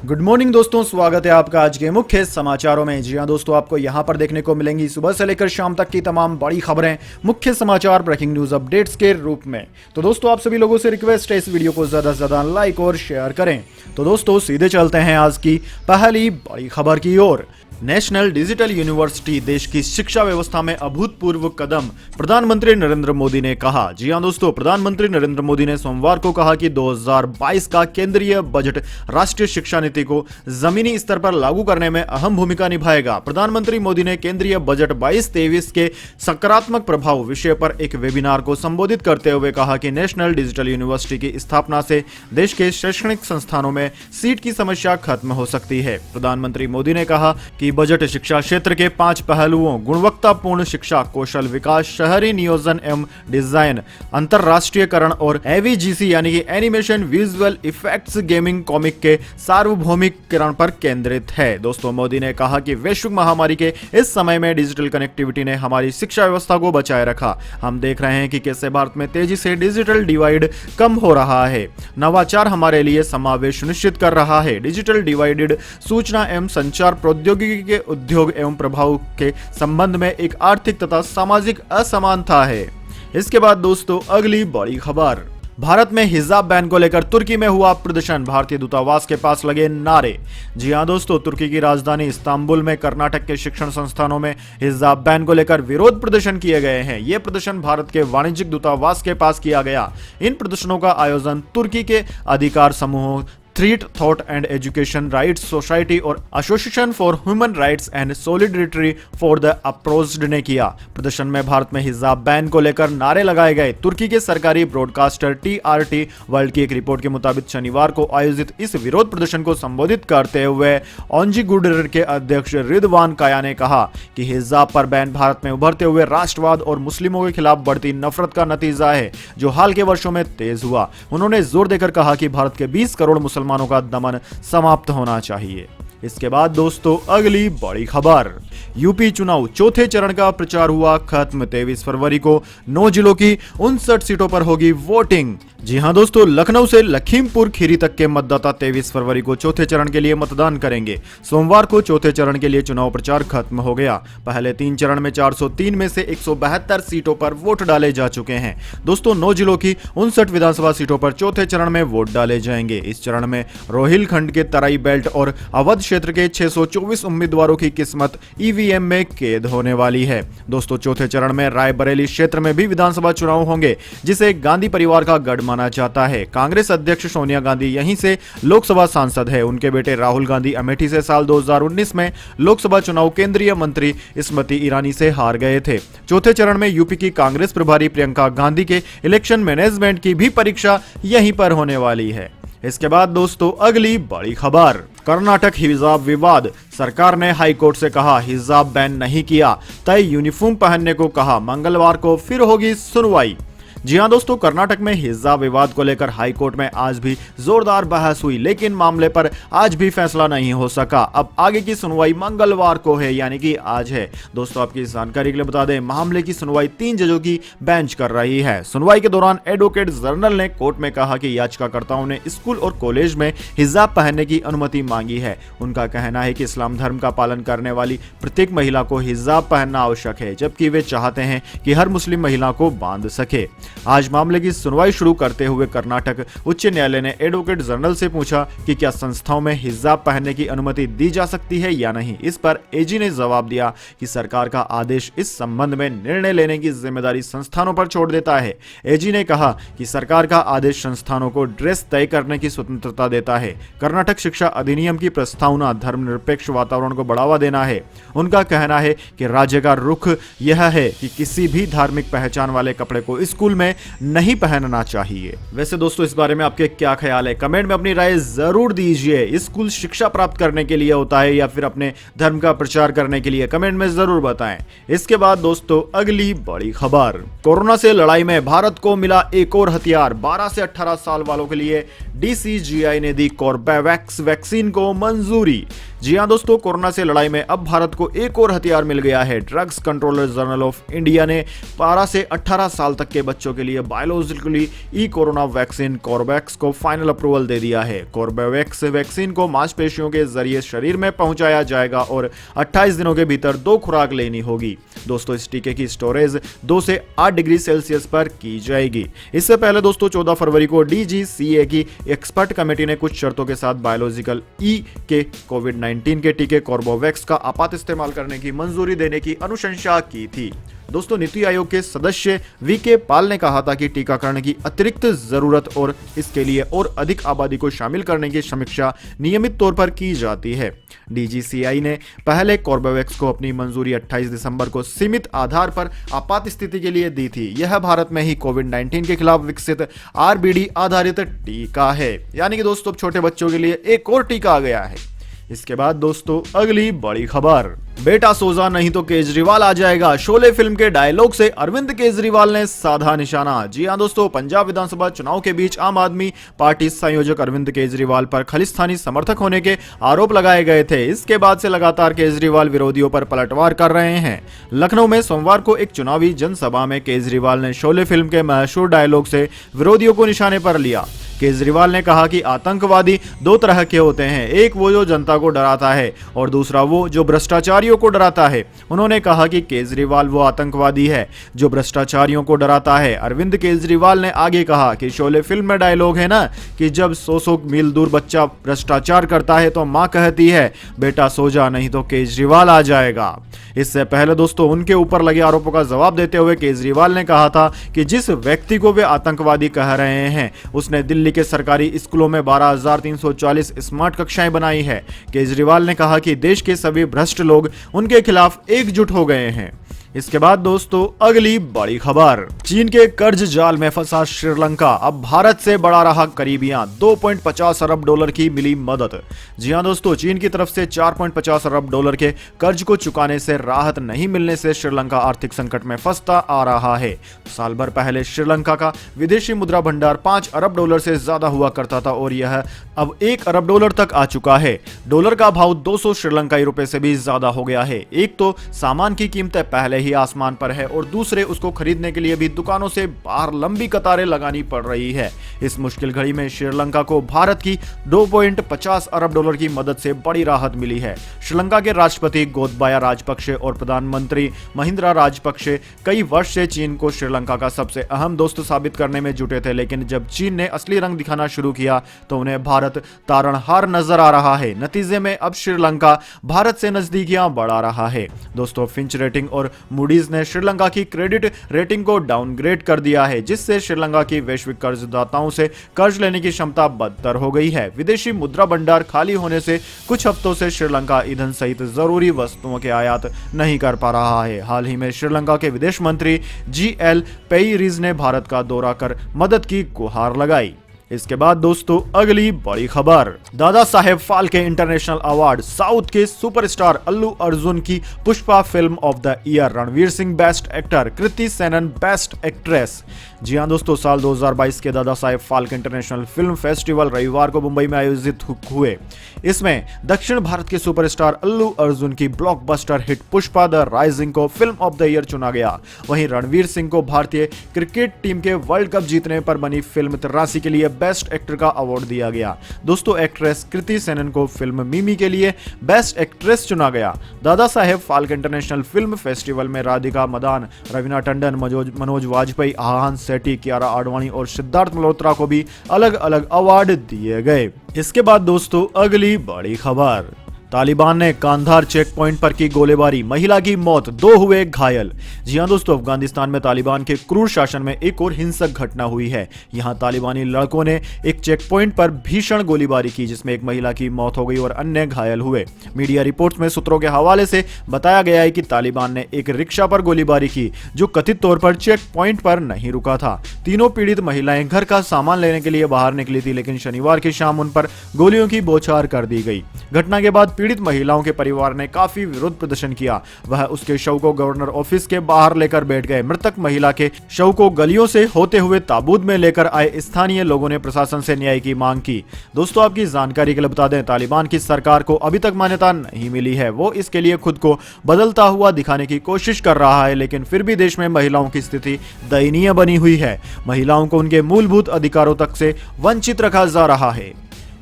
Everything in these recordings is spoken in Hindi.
गुड मॉर्निंग दोस्तों, स्वागत है आपका आज के मुख्य समाचारों में। जी हां दोस्तों, आपको यहां पर देखने को मिलेंगी सुबह से लेकर शाम तक की तमाम बड़ी खबरें, मुख्य समाचार, ब्रेकिंग न्यूज अपडेट्स के रूप में। तो दोस्तों, आप सभी लोगों से रिक्वेस्ट है इस वीडियो को ज्यादा से ज्यादा लाइक और शेयर करें। तो दोस्तों, सीधे चलते हैं आज की पहली बड़ी खबर की ओर। नेशनल डिजिटल यूनिवर्सिटी देश की शिक्षा व्यवस्था में अभूतपूर्व कदम, प्रधानमंत्री नरेंद्र मोदी ने कहा। जी हां दोस्तों, प्रधानमंत्री नरेंद्र मोदी ने सोमवार को कहा कि 2022 का केंद्रीय बजट राष्ट्रीय शिक्षा नीति को जमीनी स्तर पर लागू करने में अहम भूमिका निभाएगा। प्रधानमंत्री मोदी ने केंद्रीय बजट 22-23 के सकारात्मक प्रभाव विषय पर एक वेबिनार को संबोधित करते हुए कहा कि नेशनल डिजिटल यूनिवर्सिटी की स्थापना से देश के शैक्षणिक संस्थानों में सीट की समस्या खत्म हो सकती है। प्रधानमंत्री मोदी ने कहा कि बजट शिक्षा क्षेत्र के 5 पहलुओं, गुणवत्तापूर्ण शिक्षा, कौशल विकास, शहरी नियोजन एवं डिजाइन, अंतरराष्ट्रीयकरण और एवीजीसी यानी कि animation, visual effects, gaming, comic के सार्वभौमिकरण पर केंद्रित है। दोस्तों, मोदी ने कहा कि वैश्विक महामारी के इस समय में डिजिटल कनेक्टिविटी ने हमारी शिक्षा व्यवस्था को बचाए रखा। हम देख रहे हैं कि कैसे भारत में तेजी से डिजिटल डिवाइड कम हो रहा है। नवाचार हमारे लिए समावेश सुनिश्चित कर रहा है। डिजिटल डिवाइडेड सूचना एवं संचार प्रौद्योगिकी के उद्योग एवं प्रभाव के संबंध में एक आर्थिक तथा सामाजिक असमानता है। इसके बाद दोस्तों, अगली बड़ी खबर। भारत में हिजाब बैन को लेकर तुर्की में हुआ प्रदर्शन, भारतीय दूतावास के पास लगे नारे। जी हां दोस्तों, तुर्की की राजधानी इस्तांबुल में कर्नाटक के शिक्षण संस्थानों में हिजाब बैन को लेकर विरोध प्रदर्शन किए गए हैं। यह प्रदर्शन भारत के वाणिज्यिक दूतावास के पास किया गया। इन प्रदर्शनों का आयोजन तुर्की के अधिकार समूहों threat thought and education rights society और association for human rights and solidarity for the approached ने किया। प्रदर्शन में भारत में हिजाब बैन को लेकर नारे लगाए गए। तुर्की के सरकारी ब्रॉडकास्टर टीआरटी वर्ल्ड की एक रिपोर्ट के मुताबिक शनिवार को आयोजित इस विरोध प्रदर्शन को संबोधित करते हुए ओंजीगुडर के अध्यक्ष रिदवान काया ने कहा कि हिजाब पर बैन भारत में उभरते हुए राष्ट्रवाद और मुस्लिमों के खिलाफ बढ़ती नफरत का नतीजा है, जो हाल के वर्षों में तेज हुआ। उन्होंने जोर देकर कहा कि भारत के 20 करोड़ मुसलमानों का दमन समाप्त होना चाहिए। इसके बाद दोस्तों, अगली बड़ी खबर। यूपी चुनाव चौथे चरण का प्रचार हुआ खत्म। 23 फरवरी को 9 जिलों की 59 सीटों पर होगी वोटिंग। जी हां दोस्तों, लखनऊ से लखीमपुर खीरी तक के मतदाता 23 फरवरी को चौथे चरण के लिए मतदान करेंगे। सोमवार को चौथे चरण के लिए चुनाव प्रचार खत्म हो गया। पहले 3 चरण में 403 में से 172 सीटों पर वोट डाले जा चुके हैं। दोस्तों, 9 जिलों की 59 विधानसभा सीटों पर चौथे चरण में वोट डाले जाएंगे। इस चरण में रोहिलखंड के तराई बेल्ट और अवध क्षेत्र के 624 उम्मीदवारों की किस्मत ईवीएम में कैद होने वाली है। दोस्तों, चौथे चरण में रायबरेली क्षेत्र में भी विधानसभा चुनाव होंगे, जिसे गांधी परिवार का गढ़ माना जाता है। कांग्रेस अध्यक्ष सोनिया गांधी यहीं से लोकसभा सांसद है। उनके बेटे राहुल गांधी अमेठी से साल 2019 में लोकसभा चुनाव केंद्रीय मंत्री स्मृति ईरानी से हार गए थे। चौथे चरण में यूपी की कांग्रेस प्रभारी प्रियंका गांधी के इलेक्शन मैनेजमेंट की भी परीक्षा यहीं पर होने वाली है। इसके बाद दोस्तों, अगली बड़ी खबर। कर्नाटक हिजाब विवाद, सरकार ने हाईकोर्ट से कहा हिजाब बैन नहीं किया, तय यूनिफॉर्म पहनने को कहा। मंगलवार को फिर होगी सुनवाई। जी हां दोस्तों, कर्नाटक में हिजाब विवाद को लेकर हाईकोर्ट में आज भी जोरदार बहस हुई, लेकिन मामले पर आज भी फैसला नहीं हो सका। अब आगे की सुनवाई मंगलवार को है, यानी कि आज है। दोस्तों, आपकी जानकारी के लिए बता दें, मामले की सुनवाई 3 जजों की बेंच कर रही है। सुनवाई के दौरान एडवोकेट जनरल ने कोर्ट में कहा कि याचिकाकर्ताओं ने स्कूल और कॉलेज में हिजाब पहनने की अनुमति मांगी है। उनका कहना है कि इस्लाम धर्म का पालन करने वाली प्रत्येक महिला को हिजाब पहनना आवश्यक है, जबकि वे चाहते हैं कि हर मुस्लिम महिला को बांध सके। आज मामले की सुनवाई शुरू करते हुए कर्नाटक उच्च न्यायालय ने एडवोकेट जनरल से पूछा कि क्या संस्थाओं में हिजाब पहनने की अनुमति दी जा सकती है या नहीं। इस पर एजी ने जवाब दिया कि सरकार का आदेश इस संबंध में निर्णय लेने की जिम्मेदारी संस्थानों पर छोड़ देता है। एजी ने कहा कि सरकार का आदेश संस्थानों को ड्रेस तय करने की स्वतंत्रता देता है। कर्नाटक शिक्षा अधिनियम की प्रस्तावना धर्मनिरपेक्ष वातावरण को बढ़ावा देना है। उनका कहना है कि राज्य का रुख यह है कि किसी भी धार्मिक पहचान वाले कपड़े को स्कूल में नहीं पहनना चाहिए। वैसे दोस्तों, इस बारे में आपके क्या ख्याल है? कमेंट में अपनी राय जरूर दीजिए। स्कूल शिक्षा प्राप्त करने के लिए होता है या फिर अपने धर्म का प्रचार करने के लिए? कमेंट में जरूर बताएं। इसके बाद दोस्तों, अगली बड़ी खबर। कोरोना से लड़ाई में भारत को मिला एक और हथियार। 12 से 18 साल वालों के लिए डीसीजीआई ने दी कोर्बेवैक्स वैक्सीन को मंजूरी। जी हां दोस्तों, कोरोना से लड़ाई में अब भारत को एक और हथियार मिल गया है। Drugs controller general of India ने 12 से 18 साल तक के बच्चों के लिए बायोलॉजिकली ई कोरोना वैक्सीन कोर्बेवैक्स को फाइनल अप्रूवल दे दिया है। कोर्बेवैक्स वैक्सीन को मांसपेशियों के जरिए शरीर में पहुंचाया जाएगा और 28 दिनों के भीतर 2 खुराक लेनी होगी। दोस्तों, इस टीके की स्टोरेज 2 से 8 डिग्री सेल्सियस पर की जाएगी। इससे पहले दोस्तों 14 फरवरी को DGCA की एक्सपर्ट कमेटी ने कुछ शर्तों के साथ बायोलॉजिकल ई के कोविड-19 के टीके कोर्बेवैक्स का आपात इस्तेमाल करने की मंजूरी देने की अनुशंसा की थी। दोस्तों, नीति आयोग के सदस्य VK पाल ने कहा था कि टीकाकरण की अतिरिक्त जरूरत और इसके लिए और अधिक आबादी को शामिल करने की समीक्षा नियमित तौर पर की जाती है। DGCI ने पहले कोर्बेवैक्स को अपनी मंजूरी 28 दिसंबर को सीमित आधार पर आपात स्थिति के लिए दी थी। यह भारत में ही कोविड-19 के खिलाफ विकसित RBD आधारित टीका है। यानी कि दोस्तों, छोटे बच्चों के लिए एक और टीका आ गया है। इसके बाद दोस्तों अगली बड़ी खबर, बेटा सो जा नहीं तो केजरीवाल आ जाएगा। शोले फिल्म के डायलॉग से अरविंद केजरीवाल ने साधा निशाना। जी हां दोस्तों, पंजाब विधानसभा चुनाव के बीच आम आदमी पार्टी संयोजक अरविंद केजरीवाल पर खालिस्तानी समर्थक होने के आरोप लगाए गए थे। इसके बाद से लगातार केजरीवाल विरोधियों पर पलटवार कर रहे हैं। लखनऊ में सोमवार को एक चुनावी जनसभा में केजरीवाल ने शोले फिल्म के मशहूर डायलॉग से विरोधियों को निशाने पर लिया। केजरीवाल ने कहा कि आतंकवादी 2 तरह के होते हैं, एक वो जो जनता को डराता है और दूसरा वो जो भ्रष्टाचारियों को डराता है। उन्होंने कहा कि केजरीवाल वो आतंकवादी है जो भ्रष्टाचारियों को डराता है। अरविंद केजरीवाल ने आगे कहा कि शोले फिल्म में डायलॉग है ना कि जब 100 मील दूर बच्चा भ्रष्टाचार करता है तो माँ कहती है बेटा सो जा नहीं तो केजरीवाल आ जाएगा। इससे पहले दोस्तों उनके ऊपर लगे आरोपों का जवाब देते हुए केजरीवाल ने कहा था कि जिस व्यक्ति को वे आतंकवादी कह रहे हैं उसने दिल्ली के सरकारी स्कूलों में 12,340 स्मार्ट कक्षाएं बनाई है। केजरीवाल ने कहा कि देश के सभी भ्रष्ट लोग उनके खिलाफ एकजुट हो गए हैं। इसके बाद दोस्तों अगली बड़ी खबर, चीन के कर्ज जाल में फंसा श्रीलंका, अब भारत से बढ़ा रहा करीबियां। 2.50 अरब डॉलर की मिली मदद। जी हां दोस्तों, चीन की तरफ से 4.50 अरब डॉलर के कर्ज को चुकाने से राहत नहीं मिलने से श्रीलंका आर्थिक संकट में फंसता आ रहा है। साल भर पहले श्रीलंका का विदेशी मुद्रा भंडार 5 अरब डॉलर से ज्यादा हुआ करता था और यह अब 1 अरब डॉलर तक आ चुका है। डॉलर का भाव 200 श्रीलंकाई रुपए से भी ज्यादा हो गया है। एक तो सामान की कीमतें पहले ही आसमान पर है और दूसरे उसको खरीदने के लिए भी दुकानों से बाहर लंबी कतारें लगानी पड़ रही है। इस मुश्किल घड़ी में श्रीलंका को भारत की 2.50 अरब डॉलर की मदद से बड़ी राहत मिली है। श्रीलंका के राष्ट्रपति गोतबाया राजपक्षे और प्रधानमंत्री महिंद्रा राजपक्षे कई वर्ष से चीन को श्रीलंका का सबसे अहम दोस्त साबित करने में जुटे थे, लेकिन जब चीन ने असली रंग दिखाना शुरू किया तो उन्हें भारत तारणहार नजर आ रहा है। नतीजे में अब श्रीलंका भारत से नजदीकियां बढ़ा रहा है। दोस्तों, फिंच रेटिंग और मूडीज ने श्रीलंका की क्रेडिट रेटिंग को डाउनग्रेड कर दिया है, जिससे श्रीलंका की वैश्विक कर्जदाताओं से कर्ज लेने की क्षमता बदतर हो गई है। विदेशी मुद्रा भंडार खाली होने से कुछ हफ्तों से श्रीलंका ईंधन सहित जरूरी वस्तुओं के आयात नहीं कर पा रहा है। हाल ही में श्रीलंका के विदेश मंत्री GL पेयरिज ने भारत का दौरा कर मदद की गुहार लगाई। इसके बाद दोस्तों अगली बड़ी खबर, Dada Saheb Phalke international award, south के सुपरस्टार अल्लू अर्जुन की Pushpa film of the year, Ranveer Singh best actor, Kriti Sanon best actress. जी हां दोस्तों, साल 2022 के Dada Saheb Phalke international film festival रविवार को मुंबई में आयोजित हुए। इसमें दक्षिण भारत के सुपरस्टार अल्लू अर्जुन की blockbuster hit Pushpa the rising को फिल्म ऑफ द ईयर चुना गया। वहीं रणवीर सिंह को भारतीय क्रिकेट टीम के वर्ल्ड कप जीतने पर बनी फिल्म 83 के लिए बेस्ट एक्टर का अवार्ड दिया गया। दोस्तों, एक्ट्रेस कृति सेनन को फिल्म मिमी के लिए बेस्ट एक्ट्रेस चुना गया। दादा Saheb Phalke international film festival में राधिका मदान, रवीना टंडन, मनोज वाजपेयी, आहान सेठी, कियारा आडवाणी और सिद्धार्थ मल्होत्रा को भी अलग अलग अवार्ड दिए गए। इसके बाद दोस्तों अगली बड़ी खबर, तालिबान ने कांधार चेक पॉइंट पर की गोलीबारी, महिला की मौत, 2 हुए घायल। जी हां दोस्तों, अफगानिस्तान में तालिबान के क्रूर शासन में एक और हिंसक घटना हुई है। यहां तालिबानी लड़कों ने एक चेक पॉइंट पर भीषण गोलीबारी की जिसमें एक महिला की मौत हो गई और अन्य घायल हुए। मीडिया रिपोर्ट्स में सूत्रों के हवाले से बताया गया है कि तालिबान ने एक रिक्शा पर गोलीबारी की जो कथित तौर पर चेक पॉइंट पर नहीं रुका था। तीनों पीड़ित महिलाएं घर का सामान लेने के लिए बाहर निकली थी, लेकिन शनिवार की शाम उन पर गोलियों की बौछार कर दी गई। घटना के बाद पीड़ित महिलाओं के परिवार ने काफी विरोध प्रदर्शन किया। वह उसके शव को गवर्नर ऑफिस के बाहर लेकर बैठ गए। मृतक महिला के शव को गलियों से होते हुए ताबूत में लेकर आए स्थानीय लोगों ने प्रशासन से न्याय की मांग की। दोस्तों, आपकी जानकारी के लिए बता दें, तालिबान की सरकार को अभी तक मान्यता नहीं मिली है। वो इसके लिए खुद को बदलता हुआ दिखाने की कोशिश कर रहा है, लेकिन फिर भी देश में महिलाओं की स्थिति दयनीय बनी हुई है। महिलाओं को उनके मूलभूत अधिकारों तक से वंचित रखा जा रहा है।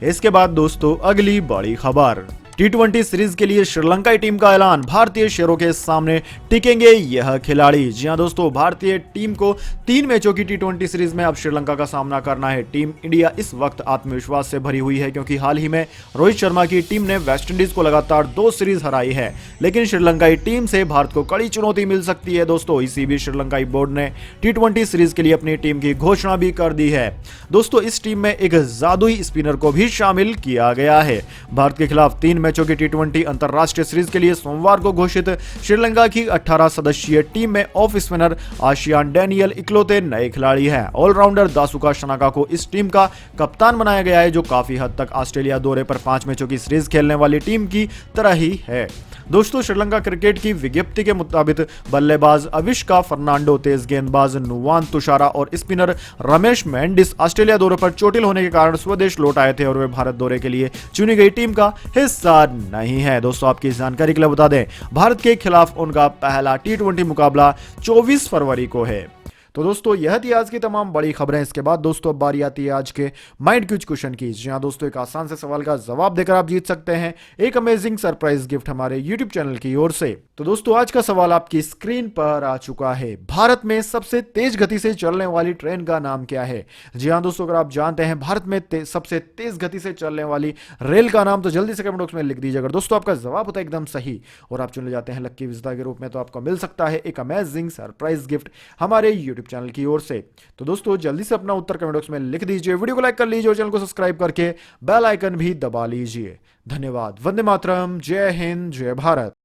इसके बाद दोस्तों, अगली बड़ी खबर, टी20 सीरीज के लिए श्रीलंकाई टीम का ऐलान। भारतीय शेरों के सामने टिकेंगे यह खिलाड़ी। जी हां दोस्तों, भारतीय टीम को 3 मैचों की टी20 सीरीज में अब श्रीलंका का सामना करना है। टीम इंडिया इस वक्त आत्मविश्वास से भरी हुई है, क्योंकि हाल ही में रोहित शर्मा की टीम ने वेस्टइंडीज को लगातार 2 सीरीज हराई है। लेकिन श्रीलंकाई टीम से भारत को कड़ी चुनौती मिल सकती है। दोस्तों, इसी बीच श्रीलंकाई बोर्ड ने टी20 सीरीज के लिए अपनी टीम की घोषणा भी कर दी है। दोस्तों, इस टीम में एक जादुई स्पिनर को भी शामिल किया गया है। भारत के खिलाफ 3 मैचों की टी20 अंतरराष्ट्रीय सीरीज के लिए सोमवार को घोषित श्रीलंका की 18 सदस्यीय टीम में ऑफ स्पिनर आशियान डैनियल इकलौते नए खिलाड़ी हैं। ऑलराउंडर दासुका शनाका को इस टीम का कप्तान बनाया गया है, जो काफी हद तक ऑस्ट्रेलिया दौरे पर 5 मैचों की सीरीज खेलने वाली टीम की तरह ही है। दोस्तों, श्रीलंका क्रिकेट की विज्ञप्ति के मुताबिक बल्लेबाज अविष्का फर्नांडो, तेज गेंदबाज नुवान तुषारा और स्पिनर रमेश मेंडिस ऑस्ट्रेलिया दौरे पर चोटिल होने के कारण स्वदेश लौट आए थे और वे भारत दौरे के लिए चुनी गई टीम का हिस्सा नहीं है। दोस्तों, आपकी जानकारी के लिए बता दें, भारत के खिलाफ उनका पहला टी20 मुकाबला 24 फरवरी को है। तो दोस्तों, यह थी आज की तमाम बड़ी खबरें। इसके बाद दोस्तों, अब बारी आती है आज के माइंड क्विज क्वेश्चन की। जी हां दोस्तों, एक आसान से सवाल का जवाब देकर आप जीत सकते हैं एक अमेजिंग सरप्राइज गिफ्ट हमारे यूट्यूब चैनल की ओर से। तो दोस्तों, आज का सवाल आपकी स्क्रीन पर आ चुका है। भारत में सबसे तेज गति से चलने वाली ट्रेन का नाम क्या है? जी हां दोस्तों, अगर आप जानते हैं भारत में सबसे तेज गति से चलने वाली रेल का नाम, तो जल्दी से कमेंट बॉक्स में लिख दीजिए। अगर दोस्तों आपका जवाब होता है एकदम सही और आप चुने जाते हैं लक्की विजेता के रूप में, तो आपको मिल सकता है एक अमेजिंग सरप्राइज गिफ्ट हमारे यूट्यूब चैनल की ओर से। तो दोस्तों, जल्दी से अपना उत्तर कमेंट बॉक्स में लिख दीजिए, वीडियो को लाइक कर लीजिए और चैनल को सब्सक्राइब करके बेल आइकन भी दबा लीजिए। धन्यवाद। वंदे मातरम। जय हिंद, जय भारत।